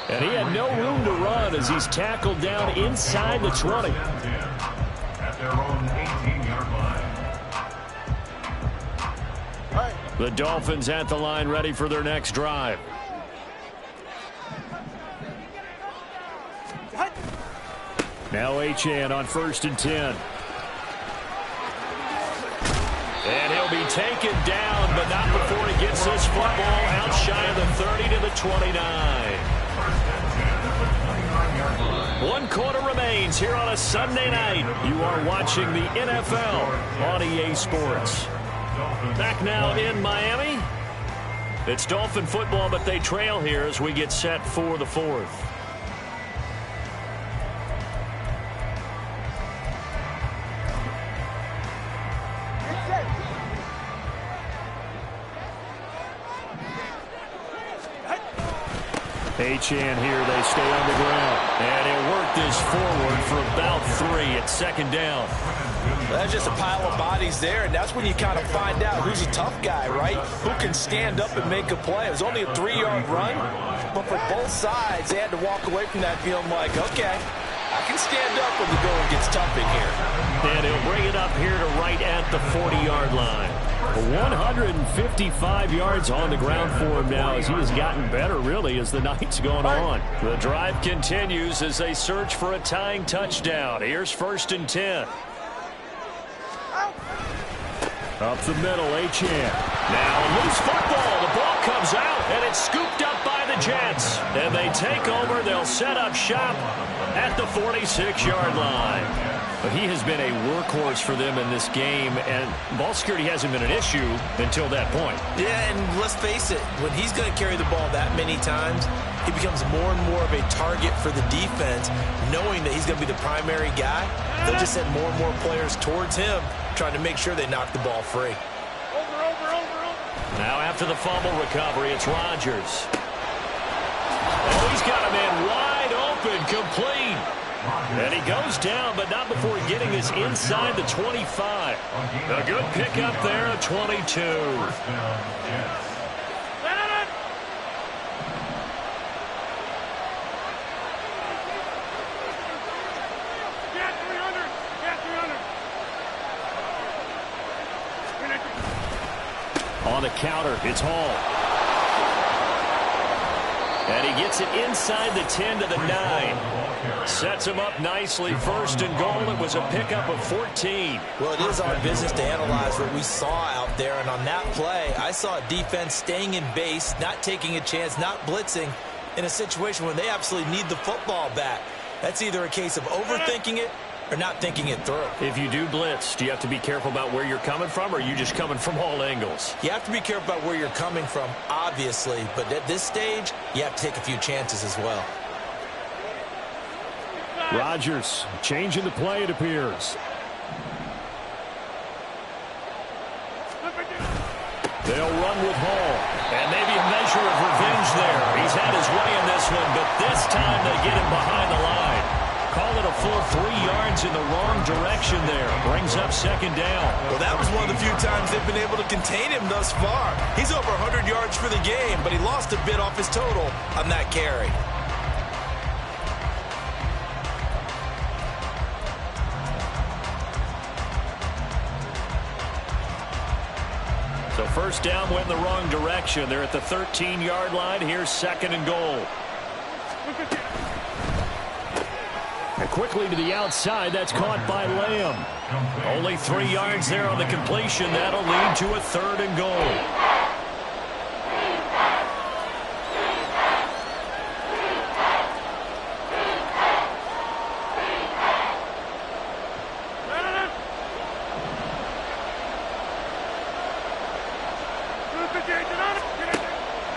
[SPEAKER 1] And he had no room to run as he's tackled down inside the 20.
[SPEAKER 2] At their own 18-yard line.
[SPEAKER 1] The Dolphins at the line ready for their next drive. Now Achane on 1st and 10. And he'll be taken down, but not before he gets this football out shy of the 30 to the 29. 1 quarter remains here on a Sunday night. You are watching the NFL on EA Sports. Back now in Miami. It's Dolphin football, but they trail here as we get set for the 4th. Achane here, they stay on the ground. And he'll work this forward for about 3 at 2nd down.
[SPEAKER 4] That's just a pile of bodies there, and that's when you kind of find out who's a tough guy, right? Who can stand up and make a play. It was only a 3-yard run, but for both sides, they had to walk away from that feeling like, okay, I can stand up when the going gets tough in here.
[SPEAKER 5] And he'll bring it up here to right at the 40-yard line. 155 yards on the ground for him now as he has gotten better, really, as the night's going on. The drive continues as they search for a tying touchdown. Here's 1st and 10. Up the middle, Achane. Now loose football. The ball comes out, and it's scooped up by the Jets. And they take over. They'll set up shop at the 46-yard line. But he has been a workhorse for them in this game, and ball security hasn't been an issue until that point.
[SPEAKER 4] Yeah, and let's face it, when he's going to carry the ball that many times, he becomes more and more of a target for the defense, knowing that he's going to be the primary guy. They'll just send more and more players towards him, trying to make sure they knock the ball free.
[SPEAKER 5] Now after the fumble recovery, it's Rodgers. Oh, he's got a man wide open, complete. And he goes down, but not before getting this inside the 25. A good pickup there at 22. On the counter, it's Hall. And he gets it inside the 10 to the 9. Sets him up nicely. 1st and goal. It was a pickup of 14.
[SPEAKER 4] Well, it is our business to analyze what we saw out there. And on that play, I saw a defense staying in base, not taking a chance, not blitzing in a situation where they absolutely need the football back. That's either a case of overthinking it or not thinking it through.
[SPEAKER 5] If you do blitz, do you have to be careful about where you're coming from, or are you just coming from all angles?
[SPEAKER 4] You have to be careful about where you're coming from, obviously. But at this stage, you have to take a few chances as well.
[SPEAKER 5] Rodgers changing the play, it appears. They'll run with Hall. And maybe a measure of revenge there. He's had his way in this one, but this time they get him behind the line. Call it a full 3 yards in the wrong direction there. Brings up 2nd down.
[SPEAKER 4] Well, that was one of the few times they've been able to contain him thus far. He's over 100 yards for the game, but he lost a bit off his total on that carry.
[SPEAKER 5] So 1st down went in the wrong direction. They're at the 13-yard line. Here's 2nd and goal. And quickly to the outside. That's caught by Lamb. Only 3 yards there on the completion. That'll lead to a 3rd and goal.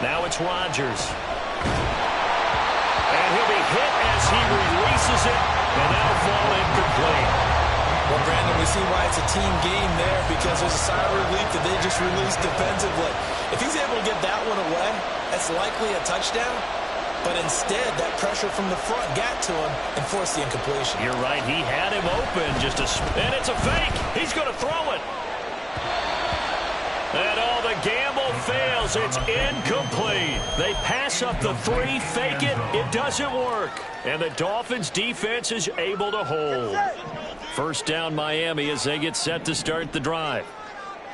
[SPEAKER 5] Now it's Rodgers. And he'll be hit as he releases it, and that'll fall incomplete.
[SPEAKER 4] Well, Brandon, we see why it's a team game there, because there's a sigh of relief that they just released defensively. If he's able to get that one away, that's likely a touchdown. But instead, that pressure from the front got to him and forced the incompletion.
[SPEAKER 5] You're right. He had him open. And it's a fake. He's going to throw it. And the gamble fails. It's incomplete. They pass up the 3, fake it. It doesn't work. And the Dolphins defense is able to hold. 1st down Miami as they get set to start the drive.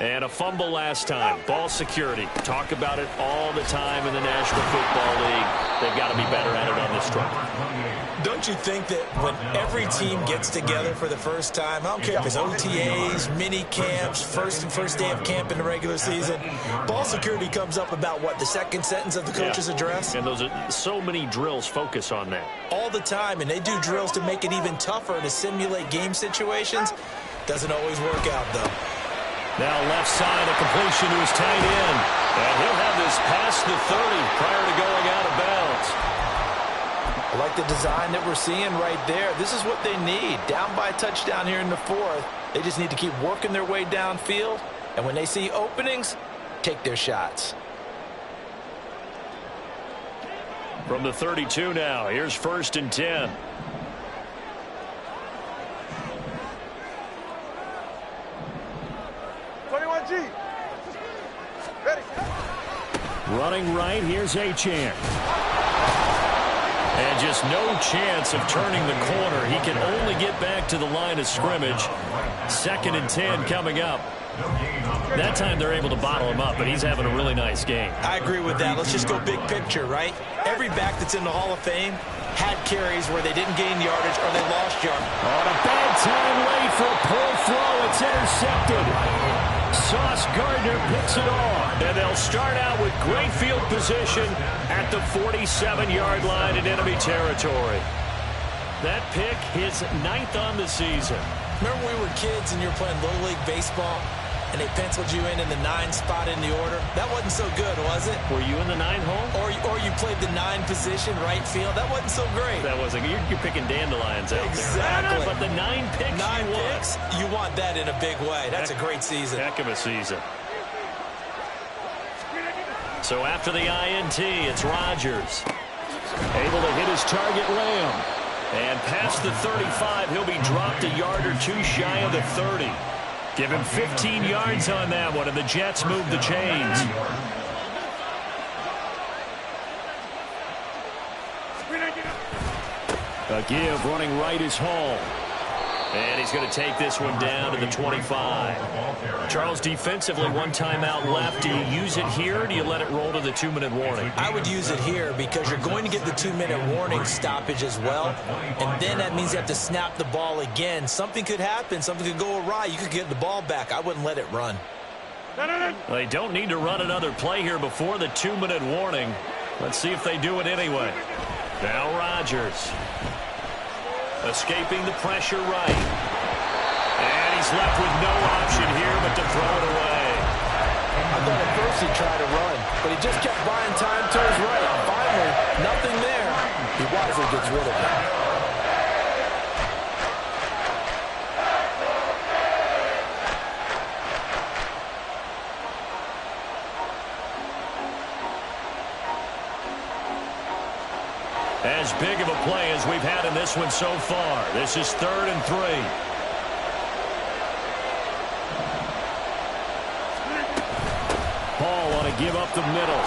[SPEAKER 5] And a fumble last time. Ball security. Talk about it all the time in the National Football League. They've got to be better at it on this drive.
[SPEAKER 4] Don't you think that when every team gets together for the first time, I don't care if it's OTAs, mini camps, first day of camp in the regular season, ball security comes up about, what, the 2nd sentence of the coach's address?
[SPEAKER 5] And those are so many drills focus on that.
[SPEAKER 4] All the time, and they do drills to make it even tougher to simulate game situations. Doesn't always work out, though.
[SPEAKER 5] Now left side, a completion to his tight end. And he'll have this past the 30 prior to going out of bounds.
[SPEAKER 4] I like the design that we're seeing right there. This is what they need. Down by a touchdown here in the 4th. They just need to keep working their way downfield. And when they see openings, take their shots.
[SPEAKER 5] From the 32 now, here's 1st and 10. Running right, here's Achane. And just no chance of turning the corner. He can only get back to the line of scrimmage. 2nd and 10 coming up. That time they're able to bottle him up, but he's having a really nice game.
[SPEAKER 4] I agree with that. Let's just go big picture, right? Every back that's in the Hall of Fame had carries where they didn't gain yardage or they lost yardage.
[SPEAKER 5] On a bad time late for a poor throw. It's intercepted. Sauce Gardner picks it off. And they'll start out with great field position at the 47-yard line in enemy territory. That pick, his 9th on the season.
[SPEAKER 4] Remember when we were kids and you were playing Little League Baseball and they penciled you in the 9 spot in the order? That wasn't so good, was it?
[SPEAKER 5] Were you in the 9 hole?
[SPEAKER 4] Or you played the 9 position, right field? That wasn't so great.
[SPEAKER 5] That wasn't. You're picking dandelions out
[SPEAKER 4] exactly.
[SPEAKER 5] there. But the 9 picks
[SPEAKER 4] 9 picks, you want that in a big way. That's a great season.
[SPEAKER 5] Heck of a season. So after the INT, it's Rodgers. Able to hit his target, Lamb. And past the 35, he'll be dropped a yard or two shy of the 30. Give him 15 yards on that one, and the Jets move the chains. A give running right is Hall. And he's going to take this one down to the 25. Charles, defensively, 1 timeout left. Do you use it here, or do you let it roll to the 2-minute warning?
[SPEAKER 4] I would use it here because you're going to get the 2-minute warning stoppage as well. And then that means you have to snap the ball again. Something could happen. Something could go awry. You could get the ball back. I wouldn't let it run.
[SPEAKER 5] They don't need to run another play here before the 2-minute warning. Let's see if they do it anyway. Now Rodgers. Escaping the pressure right. And he's left with no option here but to throw it away.
[SPEAKER 4] I thought at first he tried to run, but he just kept buying time to his right. Finally, nothing there. He wisely gets rid of it.
[SPEAKER 5] As big of a play as we've had in this one so far. This is 3rd and 3. Paul want to give up the middle.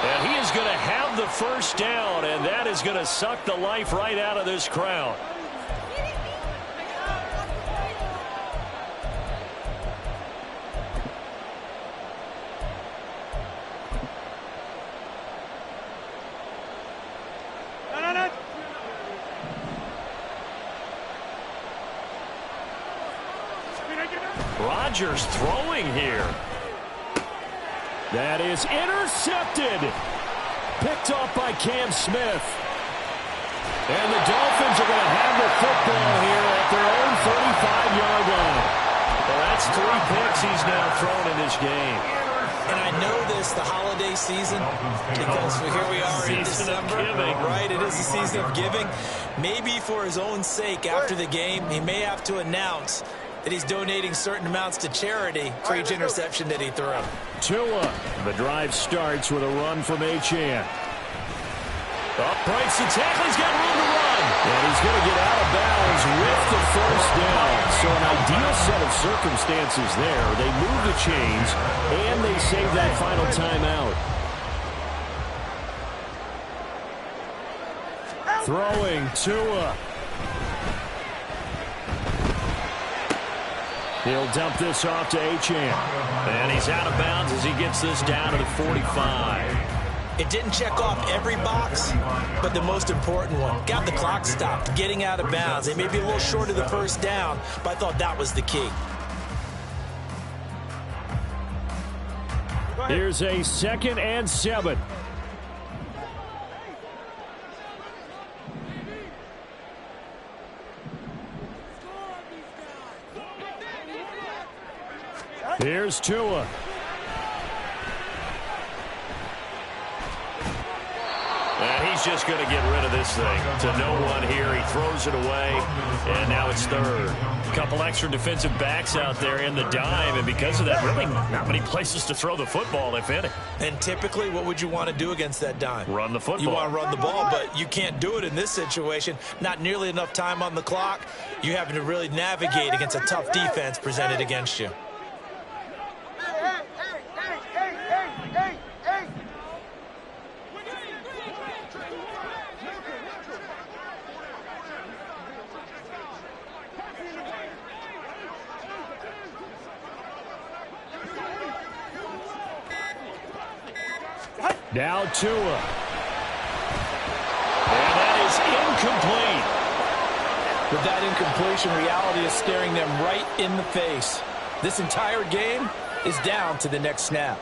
[SPEAKER 5] And he is going to have the first down, and that is going to suck the life right out of this crowd. Rodgers throwing here. That is intercepted. Picked off by Cam Smith. And the Dolphins are going to have the football here at their own 35-yard line. Well, that's 3 picks he's now thrown in this game.
[SPEAKER 4] And I know this, the holiday season, because here we are in December, right? It is the season of giving. Maybe for his own sake, after the game, he may have to announce that he's donating certain amounts to charity for each interception that he threw.
[SPEAKER 5] Tua. The drive starts with a run from Achane. Up breaks the tackle. He's got room to run. And he's going to get out of bounds with the first down. So an ideal set of circumstances there. They move the chains, and they save that final timeout. Throwing Tua. He'll dump this off to Achane. And he's out of bounds as he gets this down to the 45.
[SPEAKER 4] It didn't check off every box, but the most important one. Got the clock stopped, getting out of bounds. They may be a little short of the first down, but I thought that was the key.
[SPEAKER 5] Here's a 2nd and 7. Here's Tua. And he's just going to get rid of this thing to no one here. He throws it away, and now it's 3rd. A couple extra defensive backs out there in the dime, and because of that, really not many places to throw the football, if any.
[SPEAKER 4] And typically, what would you want to do against that dime?
[SPEAKER 5] Run the football.
[SPEAKER 4] You want to run the ball, but you can't do it in this situation. Not nearly enough time on the clock. You having to really navigate against a tough defense presented against you.
[SPEAKER 5] Now Tua. And that is incomplete.
[SPEAKER 4] With that incompletion, reality is staring them right in the face. This entire game is down to the next snap.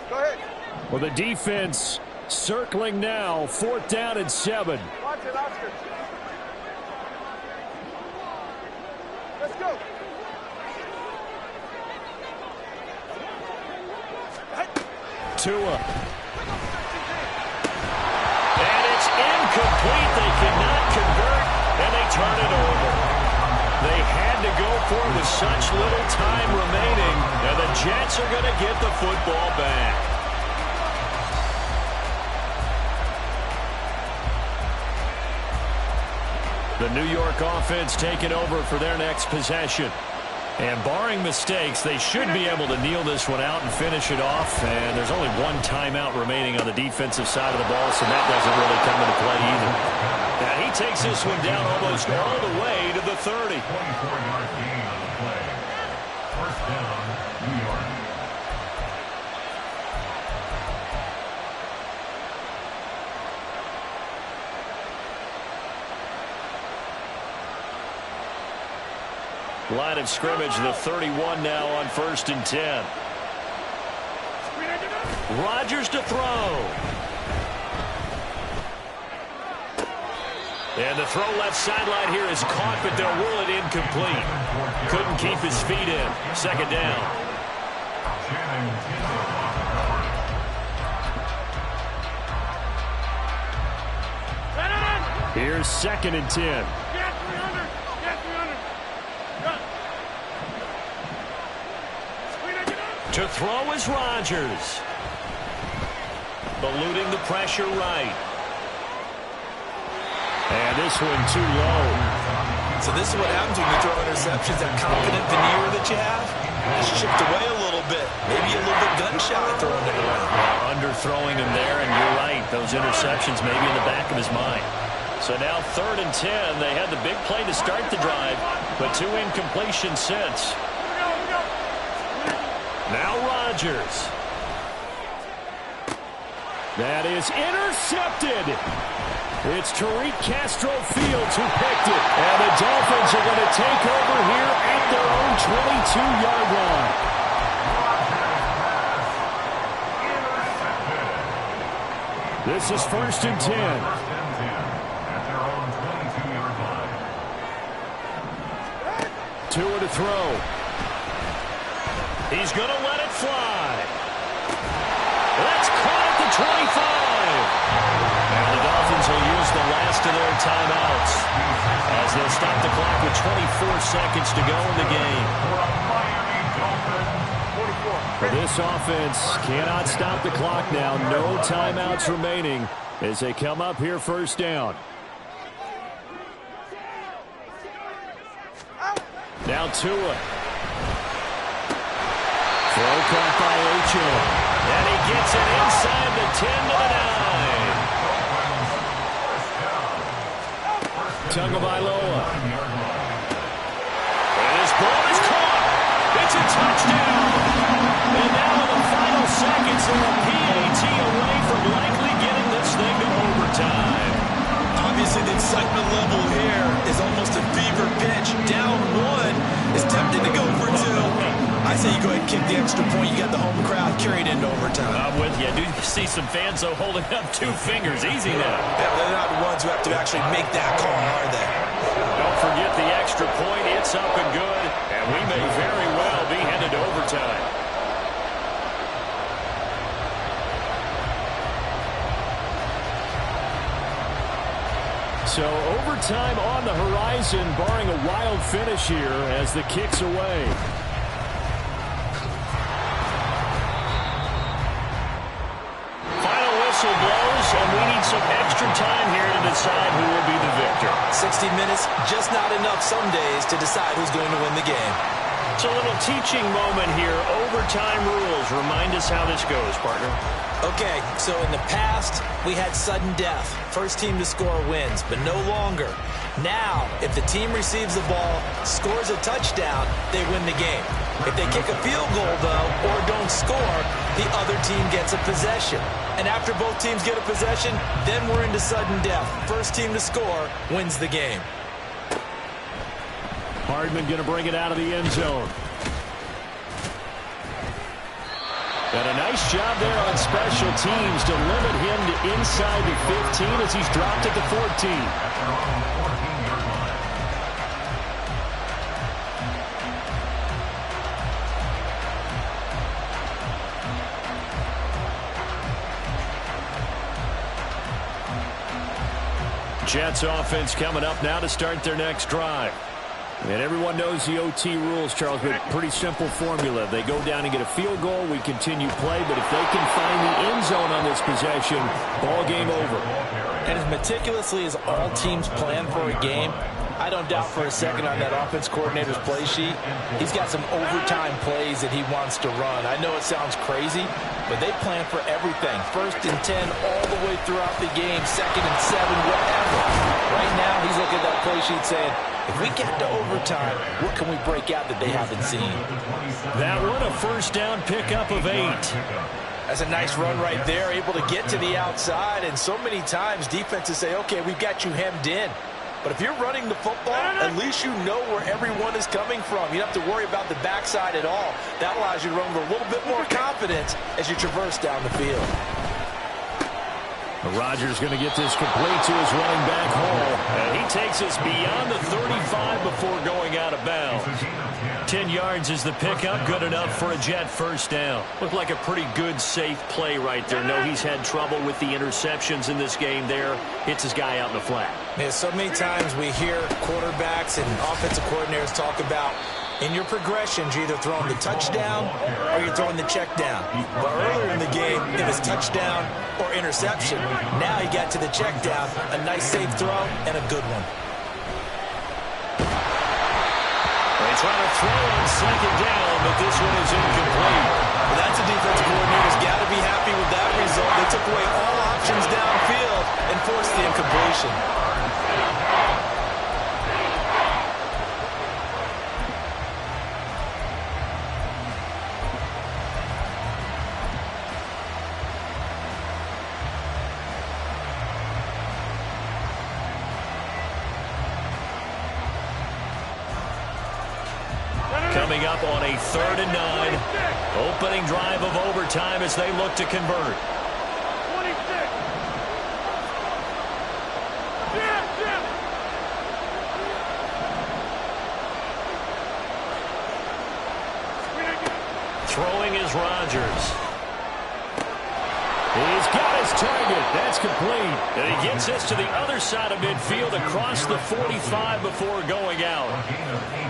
[SPEAKER 3] Go ahead.
[SPEAKER 5] Well, the defense circling now. 4th down and 7.
[SPEAKER 3] Watch it, Oscar. Let's go.
[SPEAKER 5] Tua. And it's incomplete. They cannot convert, and they turn it over. They had to go for it with such little time remaining, and the Jets are going to get the football back. The New York offense taking over for their next possession. And barring mistakes, they should be able to kneel this one out and finish it off. And there's only one timeout remaining on the defensive side of the ball, so that doesn't really come into play either. Now he takes this one down almost all the way to the 30.
[SPEAKER 2] 24-yard gain on the play. First down, New York.
[SPEAKER 5] Line of scrimmage, the 31 now on 1st and 10. Rodgers to throw. And the throw left sideline here is caught, but they'll rule it incomplete. Couldn't keep his feet in. 2nd down. Here's 2nd and 10. To throw is Rodgers. Eluding the pressure right. And this one too low.
[SPEAKER 4] So this is what happens when you throw interceptions. That confident veneer that you have is chipped away a little bit. Maybe a little bit gun-shy throwing it around.
[SPEAKER 5] Underthrowing him there, and you're right. Those interceptions maybe in the back of his mind. So now 3rd and 10. They had the big play to start the drive, but 2 incompletions since. Now Rodgers. That is intercepted. It's Tariq Castro-Fields who picked it. And the Dolphins are going to take over here at their own 22-yard line. This is 1st and 10.
[SPEAKER 2] At their own 22-yard line.
[SPEAKER 5] Tua to throw. He's going to let it fly. That's caught at the 25. And the Dolphins will use the last of their timeouts as they'll stop the clock with 24 seconds to go in the game. But this offense cannot stop the clock now. No timeouts remaining as they come up here 1st down. Now Tua. Throw caught by Achane. And he gets it inside the 10 to the 9. Tagovailoa. And his ball is caught. It's a touchdown. And now in the final seconds, they're a PAT away from likely getting this thing to overtime.
[SPEAKER 4] Obviously, the excitement level here is almost a fever pitch. Down 1 is tempted to go for 2. I say you go ahead and kick the extra point. You got the home crowd carried into overtime.
[SPEAKER 5] I'm with you. I do see some fans, though, holding up 2 fingers. Easy now.
[SPEAKER 4] Yeah, they're not the ones who have to actually make that call, are they?
[SPEAKER 5] Don't forget the extra point. It's up and good. And we may very well be headed to overtime. So overtime on the horizon, barring a wild finish here as the kick's away. Final whistle blows, and we need some extra time here to decide who will be the victor.
[SPEAKER 4] 60 minutes, just not enough some days to decide who's going to win the game.
[SPEAKER 5] It's a little teaching moment here. Overtime rules. Remind us how this goes, partner.
[SPEAKER 4] Okay, so in the past, we had sudden death. First team to score wins, but no longer. Now, if the team receives the ball, scores a touchdown, they win the game. If they kick a field goal, though, or don't score, the other team gets a possession. And after both teams get a possession, then we're into sudden death. First team to score wins the game.
[SPEAKER 5] Hardman going to bring it out of the end zone. And a nice job there on special teams to limit him to inside the 15 as he's dropped at the 14. Jets offense coming up now to start their next drive. And everyone knows the OT rules, Charles, but pretty simple formula. They go down and get a field goal, we continue play, but if they can find the end zone on this possession, ball game over.
[SPEAKER 4] And as meticulously as all teams plan for a game, I don't doubt for a second on that offense coordinator's play sheet, he's got some overtime plays that he wants to run. I know it sounds crazy, but they plan for everything. 1st and 10 all the way throughout the game, 2nd and 7, whatever. Right now, he's looking at that play sheet saying, if we get to overtime, what can we break out that they haven't seen?
[SPEAKER 5] That one, a first down pickup of 8.
[SPEAKER 4] That's a nice run right there, able to get to the outside. And so many times defenses say, okay, we've got you hemmed in. But if you're running the football, at least you know where everyone is coming from. You don't have to worry about the backside at all. That allows you to run with a little bit more confidence as you traverse down the field.
[SPEAKER 5] Rodgers going to get this complete to his running back Hall. And he takes us beyond the 35 before going out of bounds. 10 yards is the pickup, good enough for a Jet first down. Looked like a pretty good, safe play right there. No, he's had trouble with the interceptions in this game there. Hits his guy out in the flat.
[SPEAKER 4] Yeah, so many times we hear quarterbacks and offensive coordinators talk about in your progressions, you're either throwing the touchdown or you're throwing the check down. But earlier in the game, it was touchdown or interception. Now he got to the check down, a nice safe throw, and a good one.
[SPEAKER 5] They try to throw on 2nd down, but this one is incomplete.
[SPEAKER 4] Well, that's a defensive coordinator's got to be happy with that result. They took away all options downfield and forced the incompletion.
[SPEAKER 5] Coming up on a 3rd and 9. Opening drive of overtime as they look to convert.
[SPEAKER 3] 26.
[SPEAKER 5] Throwing is Rodgers. He's got his target. That's complete. And he gets us to the other side of midfield across the 45 before going out.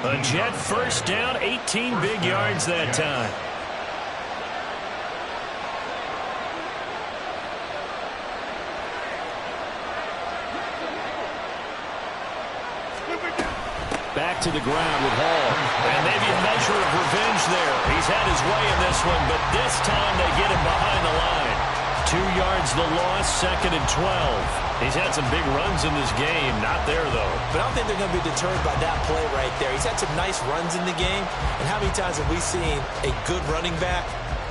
[SPEAKER 5] A Jet first down, 18 big yards that time. Back to the ground with Hall. And maybe a measure of revenge there. He's had his way in this one, but this time they get him behind the line. 2 yards the loss, 2nd and 12. He's had some big runs in this game. Not there, though.
[SPEAKER 4] But I don't think they're going to be deterred by that play right there. He's had some nice runs in the game. And how many times have we seen a good running back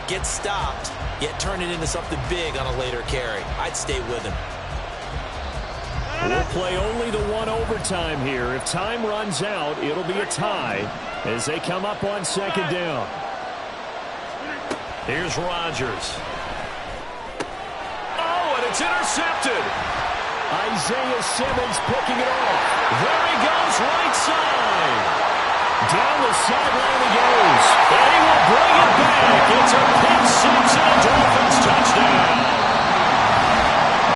[SPEAKER 4] get stopped, yet turn it into something big on a later carry? I'd stay with him.
[SPEAKER 5] We'll play only the one overtime here. If time runs out, it'll be a tie as they come up on 2nd down. Here's Rodgers. It's intercepted. Isaiah Simmons picking it off. There he goes, right side. Down the sideline he goes. And he will bring it back. It's a